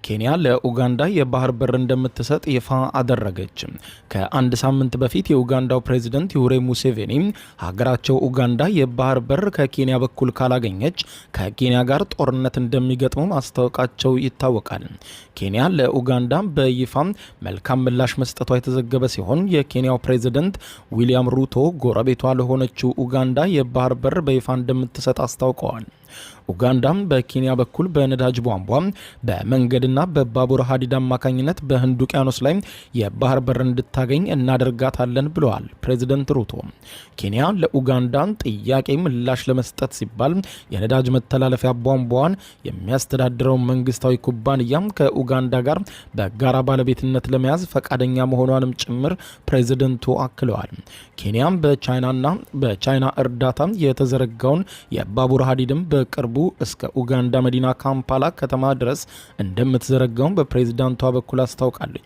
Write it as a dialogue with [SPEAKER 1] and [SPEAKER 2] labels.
[SPEAKER 1] ኬንያ ለኡጋንዳ የባህር በር እንደምትሰጥ ይፋ አደረገች። ከአንድ ሳምንት በፊት የኡጋንዳው ፕሬዝዳንት ዩዌሪ ሙሴቬኒ ሀገራቸው ኡጋንዳ የባህር በር ከኬንያ በኩል ካላገኘች ከኬንያ ጋር ጦርነት እንደሚገጥሙ ማስታወቃቸው ይታወቃል። ኬንያ ለኡጋንዳ በይፋ መልካም ምላሽ መስጠቷ የተዘገበ ሲሆን የኬንያው ፕሬዝዳንት ዊሊያም ሩቶ ጎረቤቷ ለሆነችው ኡጋንዳ የባህር በር በይፋ እንደምትሰጥ አስታውቀዋል። ኡጋንዳም በኬንያ በኩል በነዳጅ ቧንቧ በመንገድና በባቡር ሀዲድ አማካኝነት በህንድ ውቅያኖስ ላይ የባህር በር እንድታገኝ እናደርጋታለን ብለዋል ፕሬዝዳንት ሩቶ። ኬንያ ለኡጋንዳ ጥያቄ ምላሽ ለመስጠት ሲባል የነዳጅ መተላለፊያ ቧንቧን የሚያስተዳድረው መንግስታዊ ኩባንያም ከኡጋንዳ ጋር በጋራ ባለቤትነት ለመያዝ ፈቃደኛ መሆኗንም ጭምር ፕሬዝዳንቱ አክለዋል። ኬንያም በቻይና እርዳታ የተዘረጋውን የባቡር ሀዲድም በቅርቡ እስከ ኡጋንዳ መዲና ካምፓላ ከተማ ድረስ እንደምትዘረጋው በፕሬዝዳንቷ በኩል አስታውቃለች።